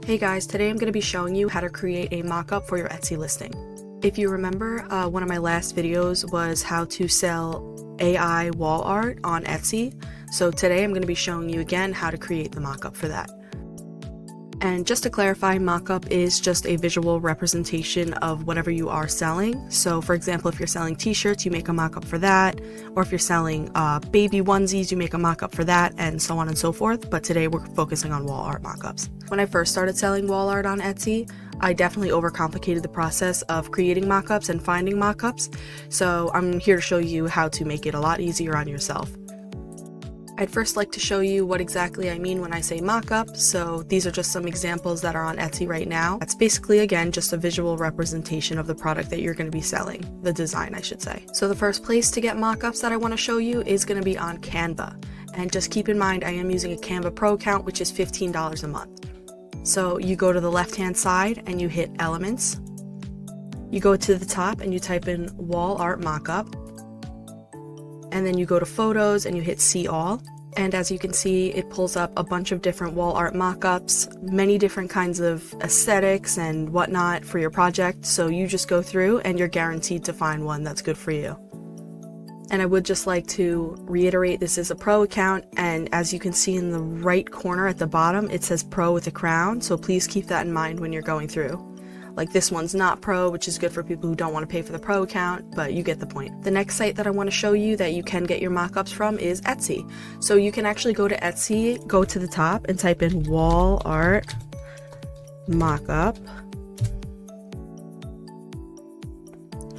Hey guys, today I'm going to be showing you how to create a mockup for your Etsy listing. If you remember, one of my last videos was how to sell AI wall art on Etsy. So today I'm going to be showing you again how to create the mockup for that. And just to clarify, mockup is just a visual representation of whatever you are selling. So for example, if you're selling t-shirts, you make a mockup for that. Or if you're selling baby onesies, you make a mockup for that, and so on and so forth. But today we're focusing on wall art mockups. When I first started selling wall art on Etsy, I definitely overcomplicated the process of creating mockups and finding mockups. So I'm here to show you how to make it a lot easier on yourself. I'd first like to show you what exactly I mean when I say mockup. So these are just some examples that are on Etsy right now. That's basically, again, just a visual representation of the product that you're going to be selling, the design I should say. So the first place to get mockups that I want to show you is going to be on Canva. And just keep in mind, I am using a Canva Pro account, which is $15 a month. So you go to the left-hand side and you hit Elements. You go to the top and you type in Wall Art Mockup. And then you go to Photos and you hit See All. And as you can see, it pulls up a bunch of different wall art mockups, many different kinds of aesthetics and whatnot for your project. So you just go through and you're guaranteed to find one that's good for you. And I would just like to reiterate, this is a pro account, and as you can see in the right corner at the bottom, it says pro with a crown, so please keep that in mind when you're going through. Like this one's not pro, which is good for people who don't want to pay for the pro account, but you get the point. The next site that I want to show you that you can get your mockups from is Etsy. So you can actually go to Etsy, go to the top and type in wall art mockup.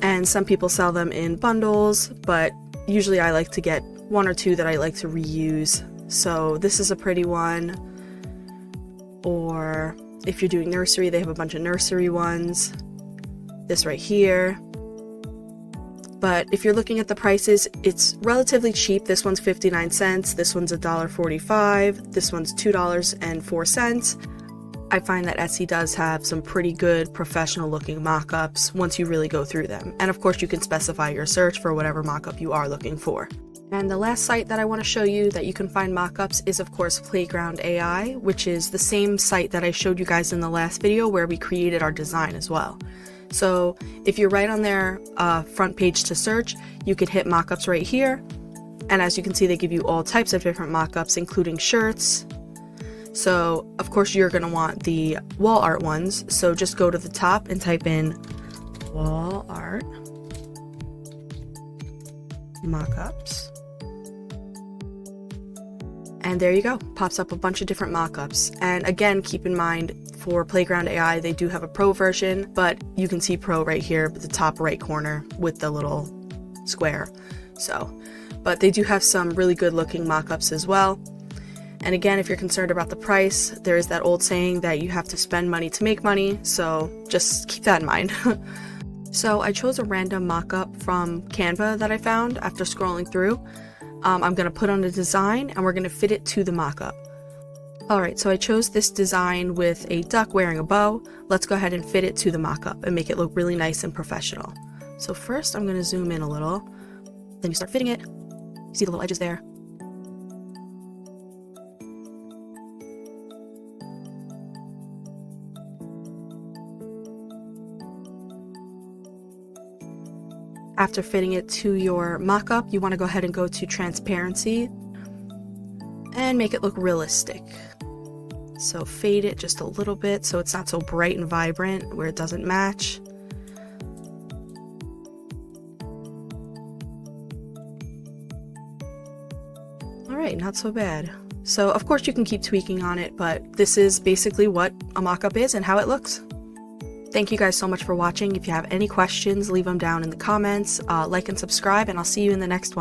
And some people sell them in bundles, but usually I like to get one or two that I like to reuse. So this is a pretty one. Or if you're doing nursery, they have a bunch of nursery ones. This right here. But if you're looking at the prices, it's relatively cheap. This one's 59 cents, this one's $1.45, this one's $2.04. I find that Etsy does have some pretty good professional looking mockups once you really go through them. And of course you can specify your search for whatever mockup you are looking for. And the last site that I want to show you that you can find mockups is of course Playground AI, which is the same site that I showed you guys in the last video where we created our design as well. So if you're right on their front page to search, you could hit mockups right here. And as you can see, they give you all types of different mockups, including shirts. So of course you're going to want the wall art ones, so just go to the top and type in wall art mockups. And there you go, pops up a bunch of different mockups. And again, keep in mind, for Playground AI, they do have a pro version, but you can see pro right here at the top right corner with the little square. But they do have some really good looking mockups as well. And again, if you're concerned about the price, there is that old saying that you have to spend money to make money, so just keep that in mind. So I chose a random mockup from Canva that I found after scrolling through. I'm going to put on a design and we're going to fit it to the mockup. Alright, so I chose this design with a duck wearing a bow. Let's go ahead and fit it to the mockup and make it look really nice and professional. So first I'm going to zoom in a little, then you start fitting it. You see the little edges there? After fitting it to your mockup, you want to go ahead and go to transparency and make it look realistic. So fade it just a little bit so it's not so bright and vibrant where it doesn't match. Alright, not so bad. So of course you can keep tweaking on it, but this is basically what a mockup is and how it looks. Thank you guys so much for watching. If you have any questions, leave them down in the comments, like and subscribe, and I'll see you in the next one.